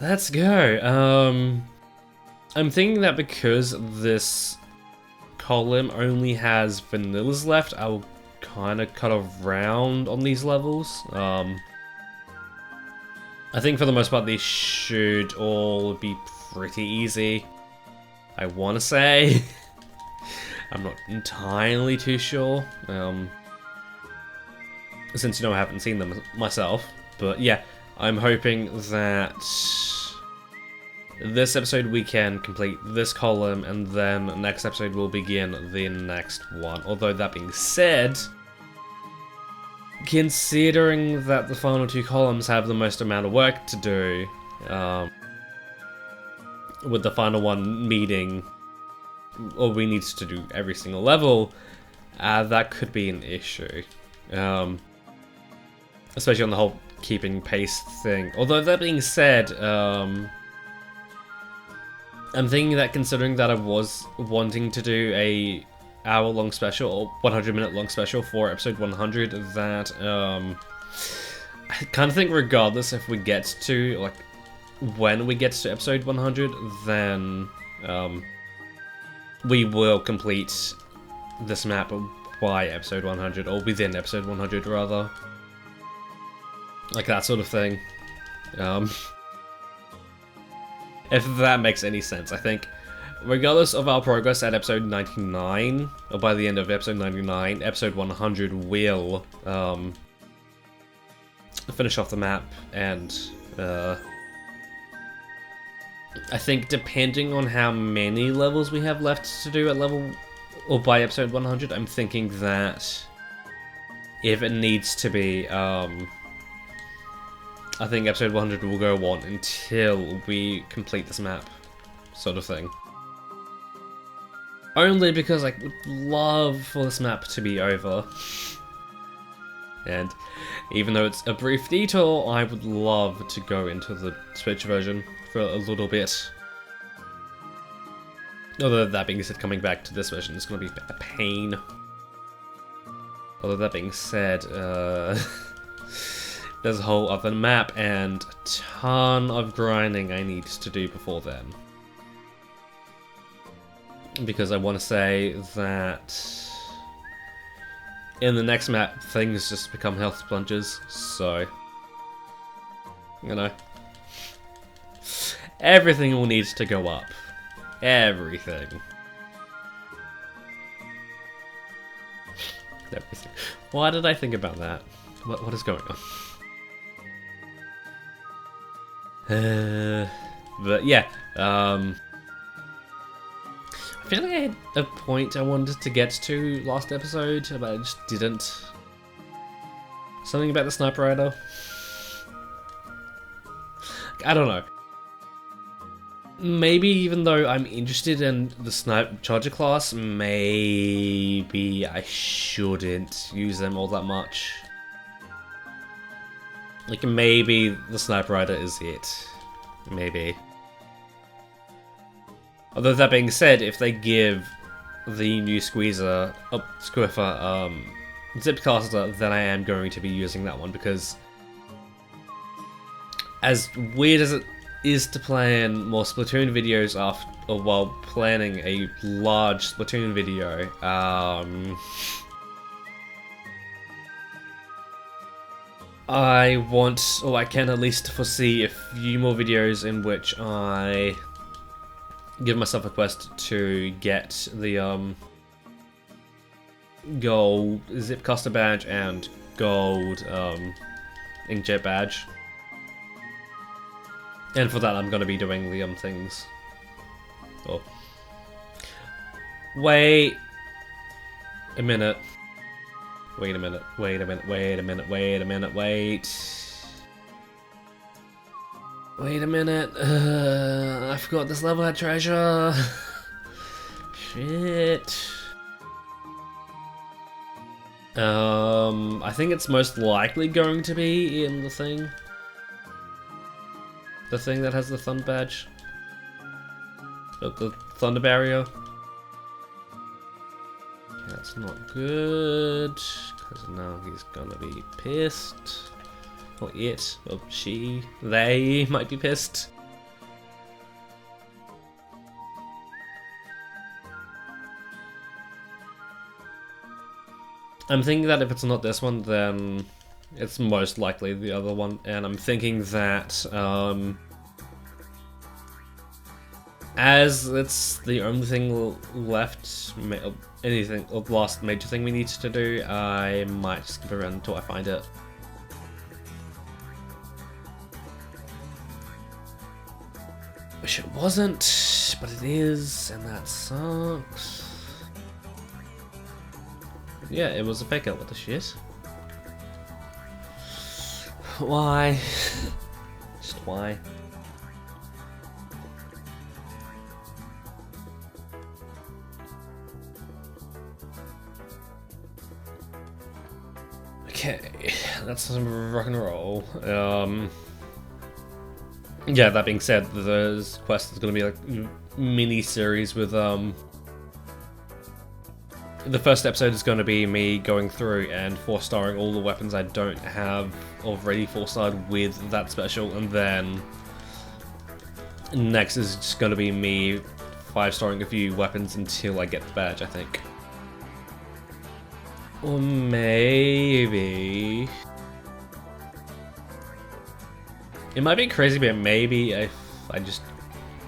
let's go. I'm thinking that because this column only has vanillas left, I'll kind of cut around on these levels. I think for the most part these should all be pretty easy, I want to say. I'm not entirely too sure, since I haven't seen them myself. But yeah, I'm hoping that this episode we can complete this column, and then next episode we'll begin the next one. Although that being said, considering that the final two columns have the most amount of work to do, with the final one meeting, or we need to do every single level, that could be an issue. Especially on the whole keeping pace thing. Although that being said, I'm thinking that considering that I was wanting to do a hour-long special, or 100-minute long special for episode 100, that I kind of think regardless if we get to, like, when we get to episode 100, then we will complete this map by episode 100, or within episode 100 rather. Like that sort of thing. If that makes any sense, I think regardless of our progress at episode 99, or by the end of episode 99, episode 100 will finish off the map, and I think depending on how many levels we have left to do at level, or by episode 100, I'm thinking that if it needs to be, I think episode 100 will go on until we complete this map, sort of thing. Only because I would love for this map to be over. And even though it's a brief detour, I would love to go into the Switch version for a little bit. Although that being said, coming back to this version is going to be a pain. Although that being said, there's a whole other map and a ton of grinding I need to do before then. Because I want to say that in the next map, things just become health sponges, so, you know, everything will need to go up. Everything. Everything. Why did I think about that? What is going on? But yeah, I feel like I had a point I wanted to get to last episode, but I just didn't. Something about the sniper rider? I don't know. Maybe even though I'm interested in the sniper charger class, maybe I shouldn't use them all that much. Like, maybe the sniper rider is it. Maybe. Although that being said, if they give the new Squeezer, Squiffer, Zipcaster, then I am going to be using that one, because as weird as it is to plan more Splatoon videos after, or while planning a large Splatoon video, I want, or I can at least foresee a few more videos in which I give myself a quest to get the gold Zipcaster badge and gold inkjet badge. And for that I'm going to be doing the things. Oh. Wait a minute. Wait a minute. Wait a minute. Wait a minute. Wait a minute. Wait a minute. I forgot this level had treasure. Shit. I think it's most likely going to be in the thing. The thing that has the Thunder badge. The Thunder barrier. That's not good, because now he's gonna be pissed. Or it, or she, they might be pissed. I'm thinking that if it's not this one, then it's most likely the other one, and I'm thinking that as it's the only thing left, anything, or the last major thing we need to do, I might skip around until I find it. Wish it wasn't, but it is, and that sucks. Yeah, it was a fake out. What the shit? Why? Just why? Okay, that's some rock and roll. Yeah, that being said, this quest is gonna be like mini series with the first episode is going to be me going through and 4-starring all the weapons I don't have already 4-starred with that special, and then next is just going to be me 5-starring a few weapons until I get the badge, I think. Or maybe... It might be crazy, but maybe if I just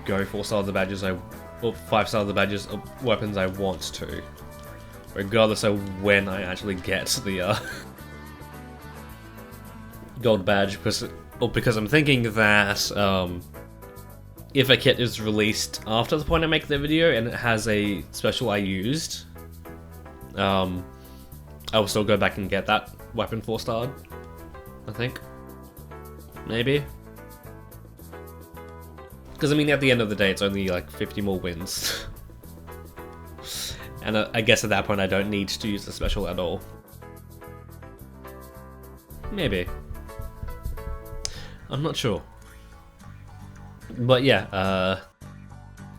go 4-star the badges or 5-star the badges of weapons I want to. Regardless of when I actually get the gold badge, because I'm thinking that if a kit is released after the point I make the video and it has a special I used, I will still go back and get that weapon 4-starred, I think. Maybe. Because I mean, at the end of the day, it's only like 50 more wins. And I guess at that point I don't need to use the special at all. Maybe. I'm not sure. But yeah,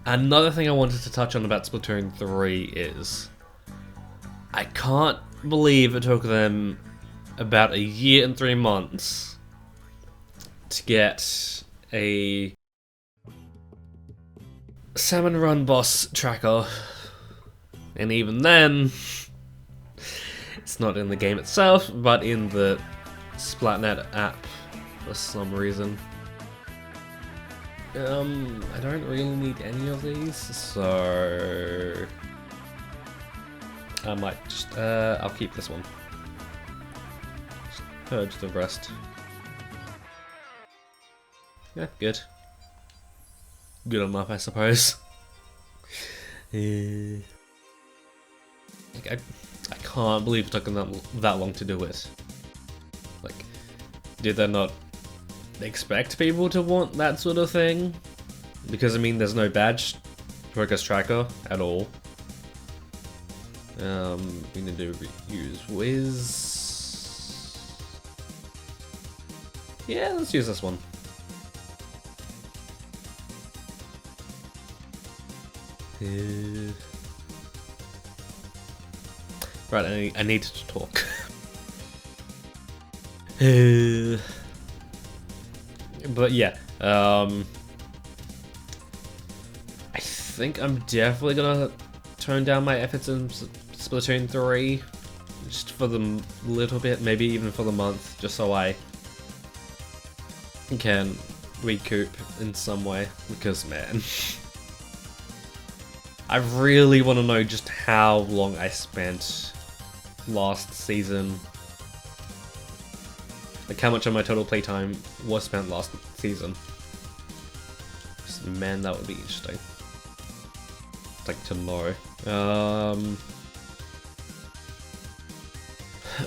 another thing I wanted to touch on about Splatoon 3 is I can't believe it took them about 1 year and 3 months to get a Salmon Run boss tracker. And even then, it's not in the game itself, but in the Splatnet app for some reason. I don't really need any of these, so I might just, I'll keep this one. Just purge the rest. Yeah, good. Good enough, I suppose. Like, I can't believe it took them that long to do it. Like, did they not expect people to want that sort of thing? Because, I mean, there's no badge progress tracker at all. We need to use Wiz. Yeah, let's use this one. Right, I need to talk. But yeah, I think I'm definitely gonna tone down my efforts in Splatoon 3, just for the little bit, maybe even for the month, just so I can recoup in some way, because man, I really want to know just how long I spent last season. Like how much of my total playtime was spent last season. Man, that would be interesting. Like to know.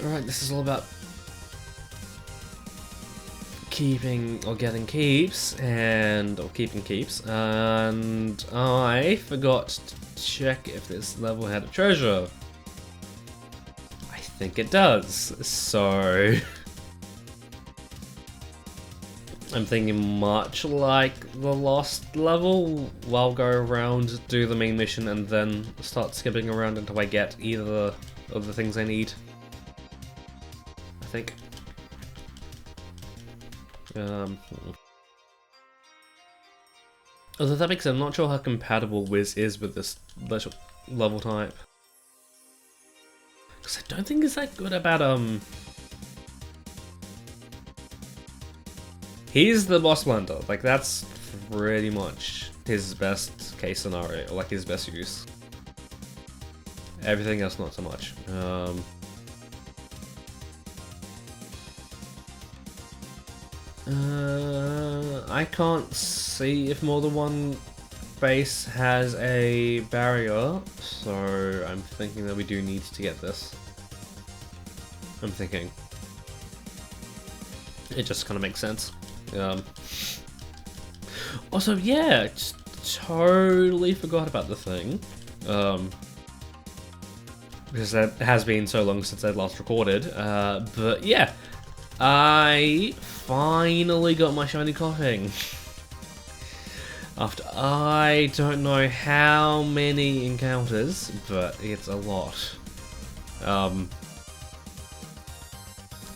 Alright, this is all about keeping or getting keeps or keeping keeps, and I forgot to check if this level had a treasure. I think it does, so I'm thinking much like the last level, I'll go around, do the main mission, and then start skipping around until I get either of the things I need. I think. Although that makes sense, I'm not sure how compatible Wiz is with this level type. Because I don't think he's that good about he's the boss blender. Like that's pretty much his best case scenario, like his best use. Everything else not so much. I can't see if more than one base has a barrier, so I'm thinking that we do need to get this. I'm thinking. It just kind of makes sense. Also, yeah, just totally forgot about the thing. Because that has been so long since I last recorded. But yeah, I finally got my shiny coughing. After I don't know how many encounters, but it's a lot.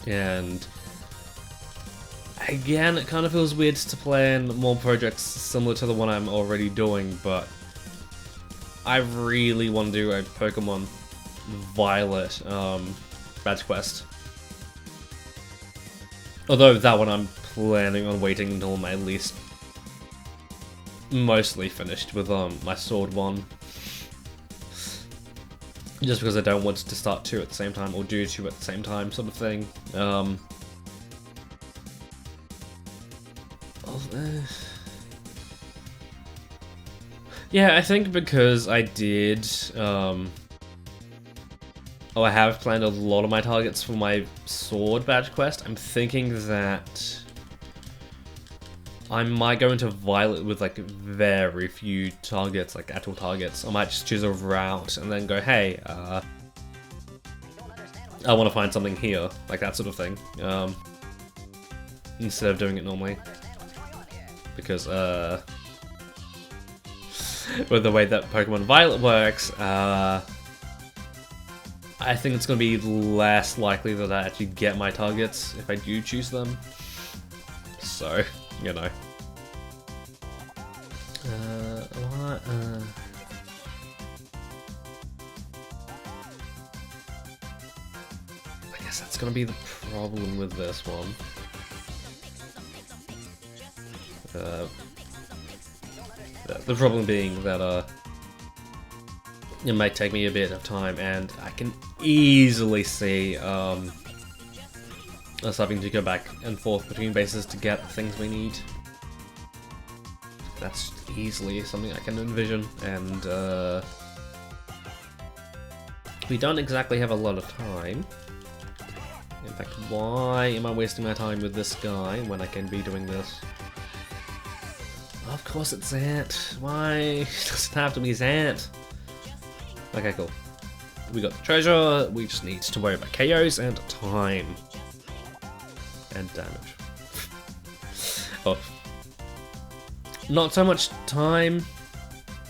And again, it kind of feels weird to plan more projects similar to the one I'm already doing, but I really want to do a Pokemon Violet badge quest. Although that one I'm planning on waiting until I'm at least mostly finished with my sword one. Just because I don't want to start two at the same time or do two at the same time sort of thing. Yeah, I think because I did I have planned a lot of my targets for my sword badge quest. I'm thinking that I might go into Violet with like very few targets, like actual targets. I might just choose a route and then go, hey, I want to find something here, like that sort of thing, instead of doing it normally. Because with the way that Pokemon Violet works, I think it's going to be less likely that I actually get my targets if I do choose them. So, you know. What? I guess that's going to be the problem with this one. The problem being that it might take me a bit of time, and I can easily see us having to go back and forth between bases to get the things we need. That's easily something I can envision, and we don't exactly have a lot of time. In fact, why am I wasting my time with this guy when I can be doing this? Of course it's Zant. Why? It doesn't have to be Zant. Okay, cool. We got the treasure, we just need to worry about KOs and time. And damage. Oh. Not so much time,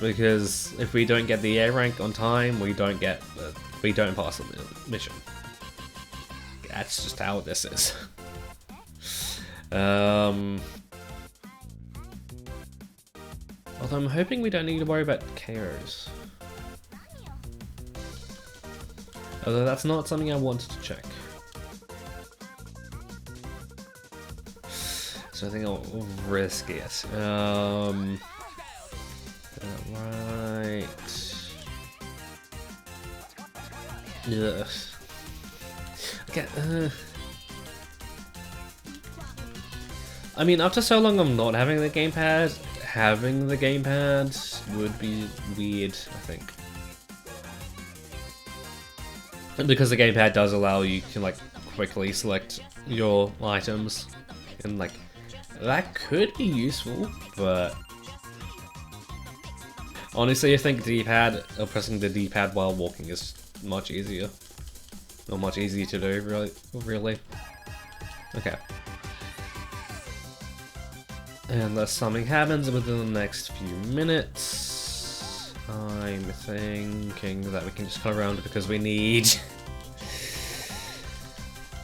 because if we don't get the A rank on time, we don't pass the mission. That's just how this is. Although I'm hoping we don't need to worry about KOs. Although that's not something I wanted to check. So I think I'll risk it. Right. Ugh. Okay. I mean, after so long of not having the gamepad, having the gamepad would be weird, I think. Because the gamepad does allow you to like quickly select your items, and like that could be useful, but honestly I think D-pad or pressing the D-pad while walking is much easier. Or much easier to do, really. Okay. Unless something happens within the next few minutes, I'm thinking that we can just cut around because we need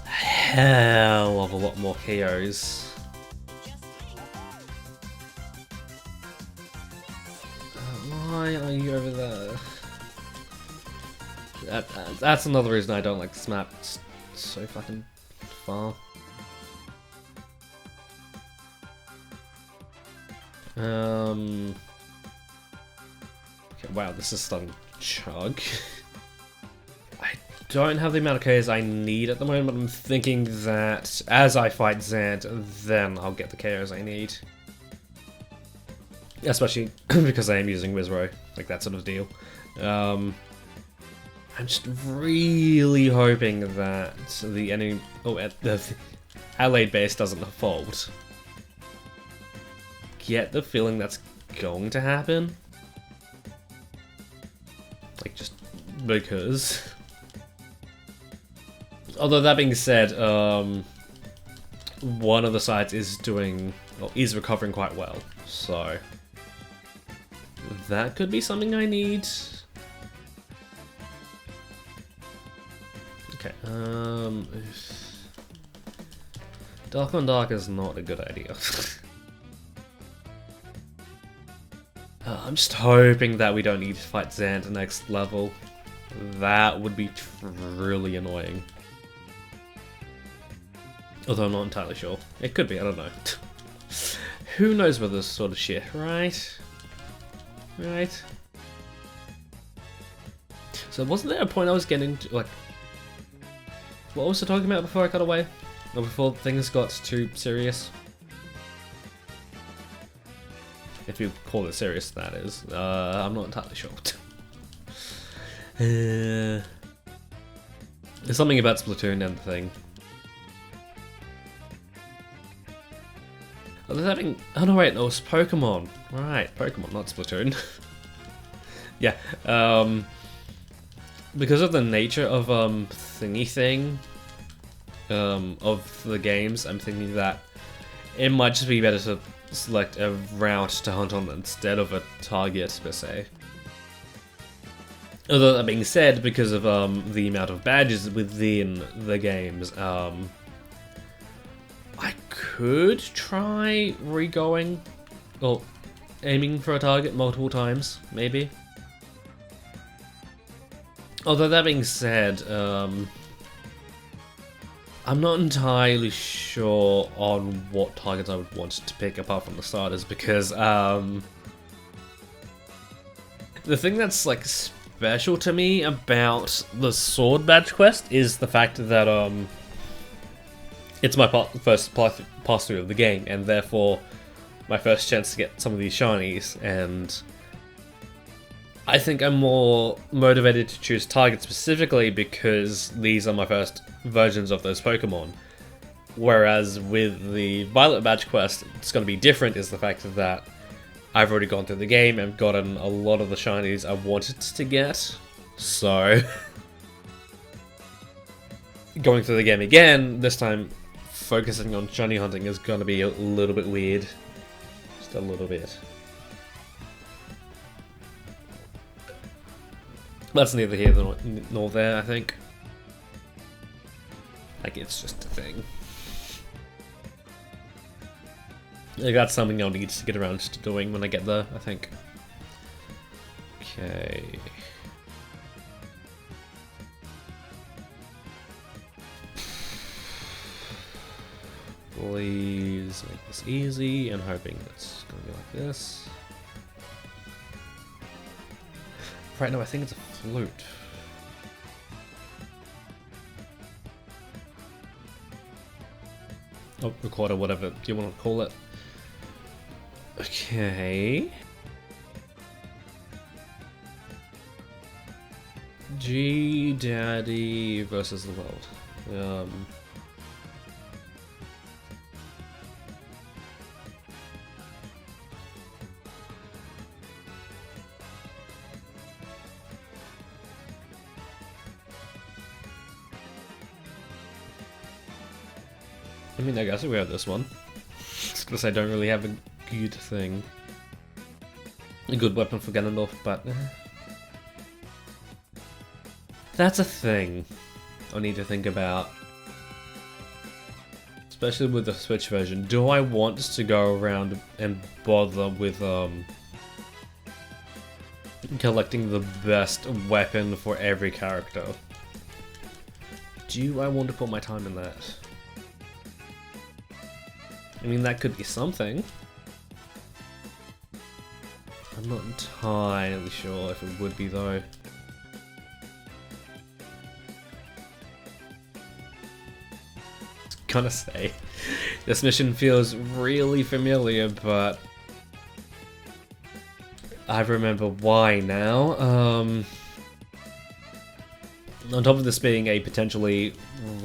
a hell of a lot more KOs. Why are you over there? That's another reason I don't like this map. It's so fucking far. Okay, wow, this is starting to chug. I don't have the amount of KOs I need at the moment, but I'm thinking that as I fight Zant, then I'll get the KOs I need. Especially because I am using Wizrow, like that sort of deal. I'm just really hoping that the enemy, the allied base doesn't fold. Get the feeling that's going to happen. Like, just because. Although that being said, one of the sides is is recovering quite well, so that could be something I need. Okay, Dark on Dark is not a good idea. I'm just hoping that we don't need to fight Zant next level. That would be really annoying. Although I'm not entirely sure. It could be, I don't know. Who knows with this sort of shit, right? Right? So wasn't there a point I was getting to, like... What was I talking about before I got away? Or before things got too serious? If you call it serious, that is. I'm not entirely sure. There's something about Splatoon and the thing. Oh, they're having... Oh no, wait, no, it's Pokemon. Right, Pokemon, not Splatoon. Yeah, because of the nature of thingy thing of the games, I'm thinking that it might just be better to select a route to hunt on instead of a target per se. Although that being said, because of the amount of badges within the games, I could try re-going or aiming for a target multiple times, maybe. Although that being said, I'm not entirely sure on what targets I would want to pick apart from the starters, because the thing that's like special to me about the sword badge quest is the fact that it's my first pass through of the game, and therefore my first chance to get some of these shinies, and I think I'm more motivated to choose targets specifically because these are my first versions of those Pokemon. Whereas with the Violet Badge quest, it's going to be different, is the fact that I've already gone through the game and gotten a lot of the shinies I wanted to get. So, going through the game again, this time focusing on shiny hunting is going to be a little bit weird. Just a little bit. That's neither here nor there, I think. Like, it's just a thing. Like, that's something I'll need to get around to doing when I get there, I think. Okay. Please make this easy. I'm hoping it's gonna be like this. Right, no, I think it's a flute. Oh, recorder, whatever you want to call it. Okay. G Daddy versus the world. I mean, I guess we have this one. Just because I don't really have a good thing. A good weapon for Ganondorf, but... that's a thing I need to think about. Especially with the Switch version. Do I want to go around and bother with collecting the best weapon for every character. Do I want to put my time in that? I mean, that could be something. I'm not entirely sure if it would be though. Gonna say, this mission feels really familiar, but I remember why now. On top of this being a potentially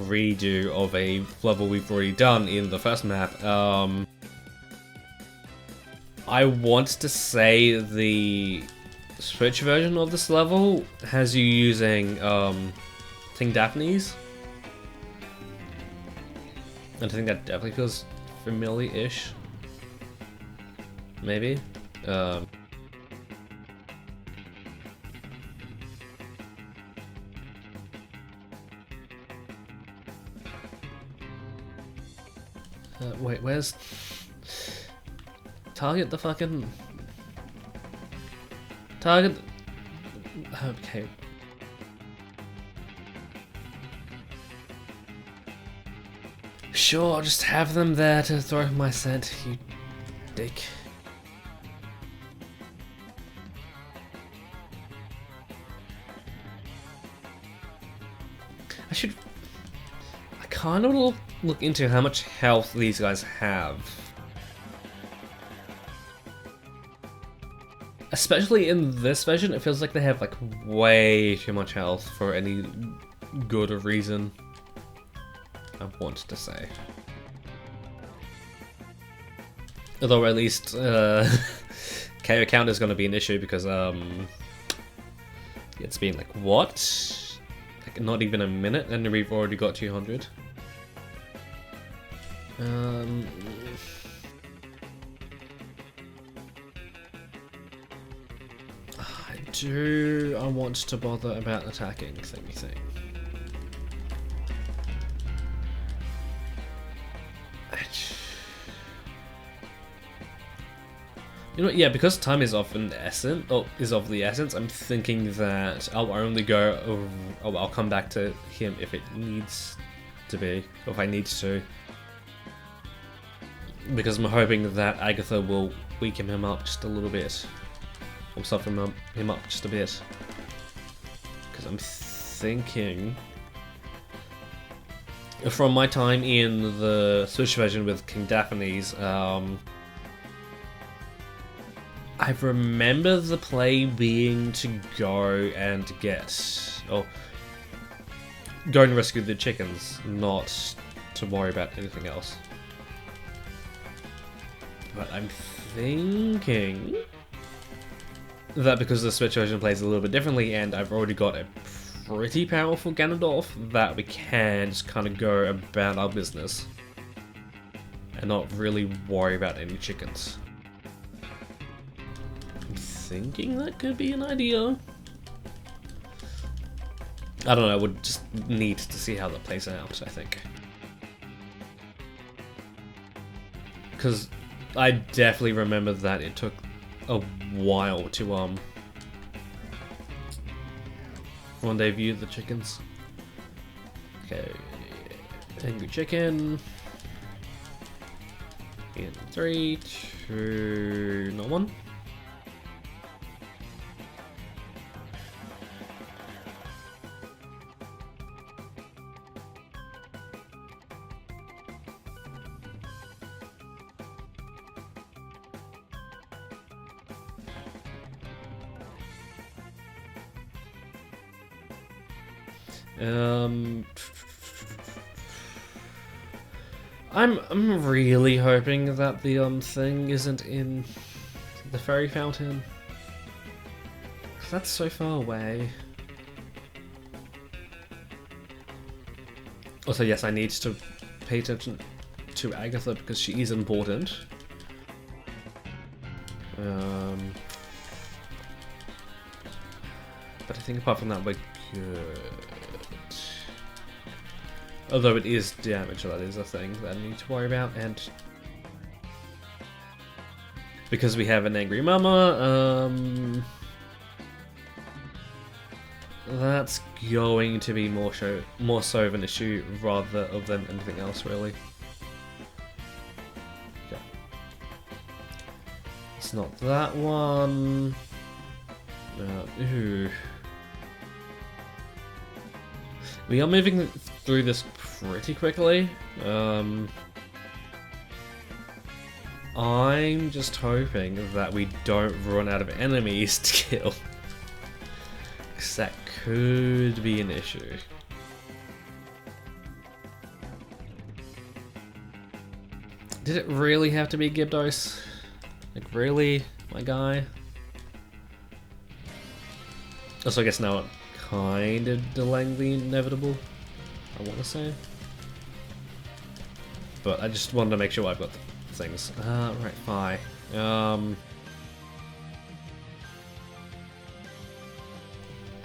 redo of a level we've already done in the first map, I want to say the Switch version of this level has you using King Daphne's. And I think that definitely feels familiar-ish. Maybe. Wait, where's... Target the fucking... Target... Okay. Sure, I'll just have them there to throw my scent, you dick. I kind of look into how much health these guys have. Especially in this version, it feels like they have like way too much health for any good reason. I want to say. Although at least KO count is going to be an issue because it's been like what? Like not even a minute and we've already got 200. I want to bother about attacking thingy thing. You know what, yeah, because time is of the essence, I'm thinking that I'll only go, I'll come back to him if it needs to be, or if I need to. Because I'm hoping that Agatha will weaken him up just a little bit. Or soften him up just a bit. Because I'm thinking... From my time in the Switch version with King Daphne's, I remember the play being to go and go and rescue the chickens, not to worry about anything else. But I'm thinking that because the Switch version plays a little bit differently and I've already got a pretty powerful Ganondorf, that we can just kind of go about our business and not really worry about any chickens. Thinking that could be an idea. I don't know, I would just need to see how that plays out, I think. Because I definitely remember that it took a while to rendezvous the chickens. Okay, angry chicken. In 3, 2, not 1. I'm really hoping that the thing isn't in the fairy fountain. 'Cause that's so far away. Also, yes, I need to pay attention to Agatha because she is important. But I think apart from that, we're good. Although it is damage, that is a thing that I need to worry about, and because we have an angry mama, That's going to be more so of an issue rather than anything else, really. Okay. It's not that one. Ooh. We are moving through this pretty quickly. I'm just hoping that we don't run out of enemies to kill. Because that could be an issue. Did it really have to be Gyarados? Like, really, my guy? Also, I guess now it kind of delaying the inevitable, I want to say. But I just wanted to make sure I've got the things. Right, fine.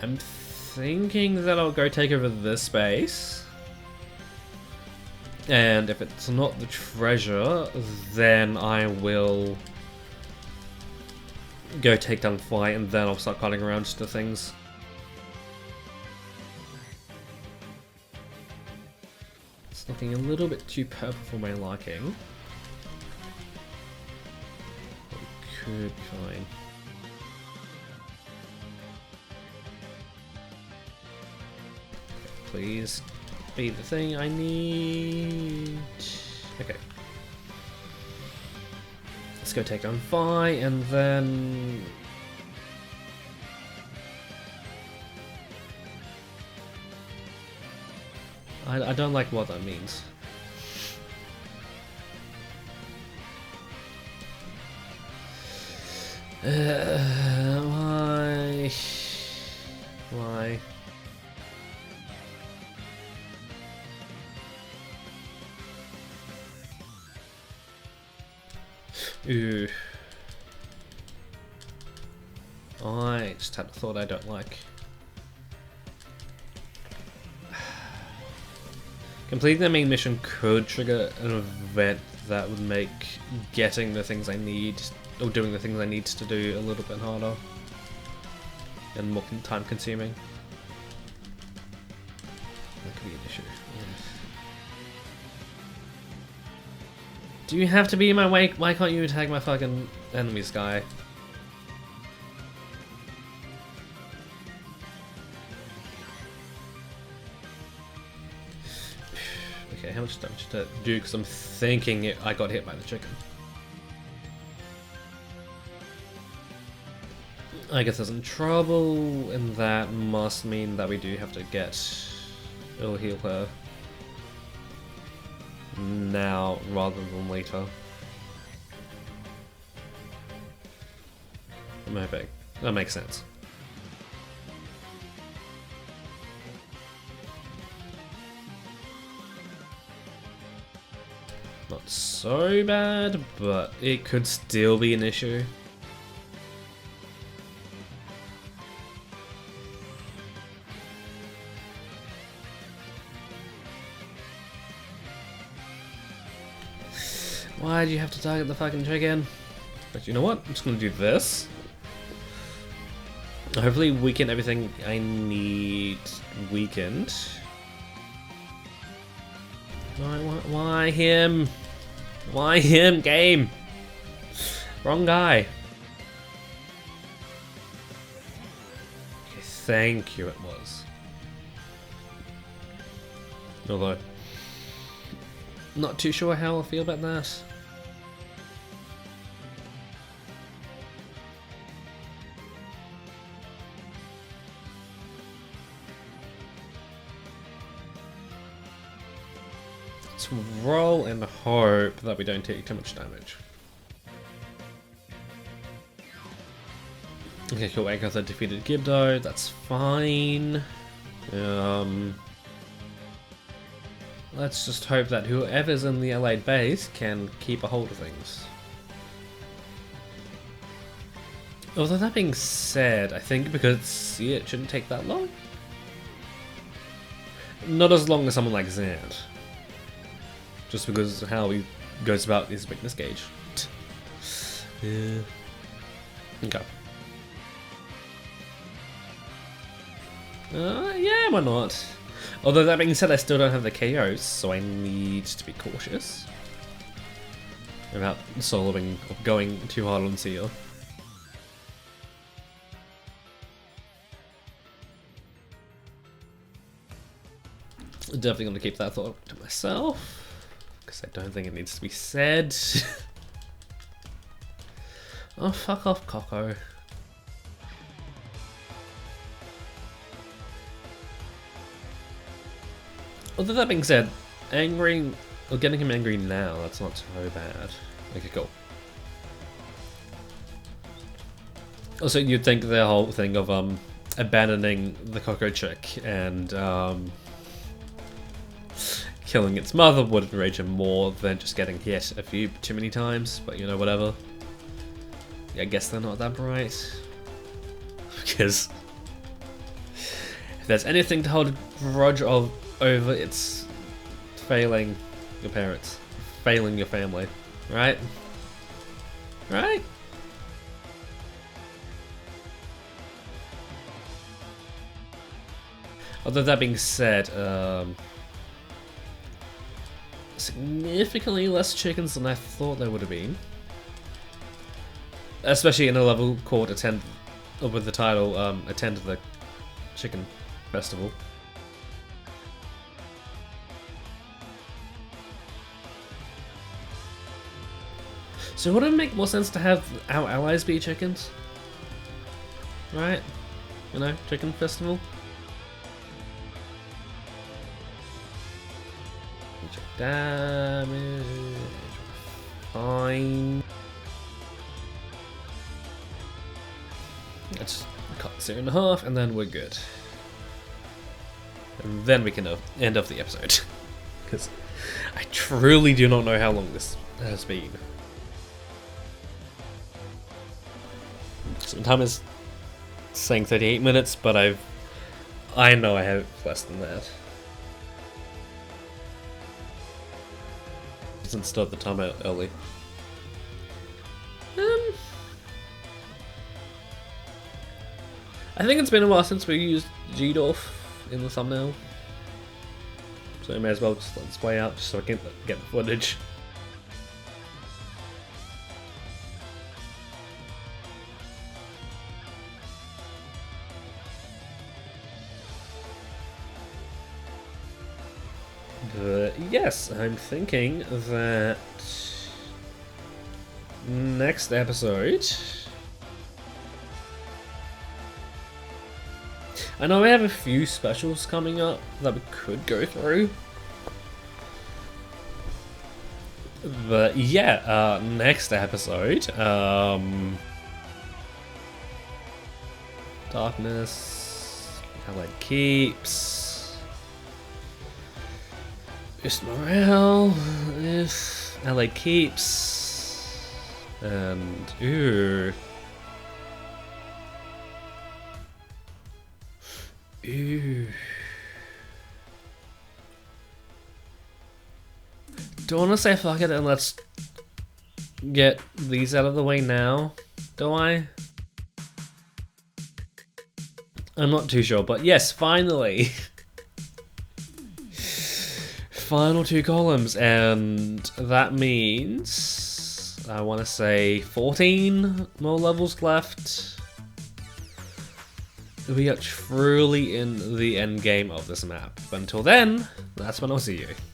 I'm thinking that I'll go take over this space. And if it's not the treasure, then I will go take down Fight, and then I'll start cutting around to things. It's looking a little bit too purple for my liking. But it could be fine. Please be the thing I need. Okay. Let's go take on Vi, and then... I don't like what that means. Why? Why? Ooh. I just had a thought I don't like. Completing the main mission could trigger an event that would make getting the things I need, or doing the things I need to do, a little bit harder and more time consuming. That could be an issue. Yeah. Do you have to be in my way? Why can't you attack my fucking enemies, guy? Okay, how much damage did that do? Because I'm thinking I got hit by the chicken. I guess there's in trouble, and that must mean that we do have to it'll heal her now rather than later. I'm hoping. That makes sense. Not so bad, but it could still be an issue. Why do you have to target the fucking chicken? But you know what? I'm just gonna do this. Hopefully weaken everything I need weakened. Why him? Why him, game? Wrong guy. Okay, thank you, it was. Although, not too sure how I feel about that. Let's roll and hope that we don't take too much damage. Okay, cool. Agatha defeated Gibdo. That's fine. Let's just hope that whoever's in the allied base can keep a hold of things. Although that being said, I think because it shouldn't take that long. Not as long as someone like Zand. Just because of how he goes about his weakness gauge. Yeah. Okay. Yeah, why not? Although that being said, I still don't have the KOs, so I need to be cautious about soloing or going too hard on Seal. Definitely going to keep that thought to myself, because I don't think it needs to be said. Oh, fuck off, Coco. Although that being said, angering or getting him angry now, that's not so bad. Okay, cool. Also, you'd think the whole thing of abandoning the Coco chick and killing its mother would enrage him more than just getting hit a few too many times, but you know, whatever. Yeah, I guess they're not that bright. Because if there's anything to hold a grudge of over, it's failing your parents, failing your family, right? Right? Although that being said, significantly less chickens than I thought there would have been. Especially in a level called Attend, or with the title, Attend the Chicken Festival. So would it make more sense to have our allies be chickens? Right? You know, Chicken Festival? Damage. Fine. Let's cut this in half and then we're good. And then we can end off the episode. Because I truly do not know how long this has been. So time is saying 38 minutes, but I know I have less than that. Doesn't start the time out early. I think it's been a while since we used G-Dorf in the thumbnail, so I may as well just let this play out just so I can get the footage. But yes, I'm thinking that next episode, I know we have a few specials coming up that we could go through, but yeah, next episode, Darkness, Allied Keeps, Just Morale, if Allied Keeps, and ooh. Ooh. Do I want to say fuck it and let's get these out of the way now? Do I? I'm not too sure, but yes, finally! Final 2 columns, and that means I want to say 14 more levels left. We are truly in the end game of this map. But until then, that's when I'll see you.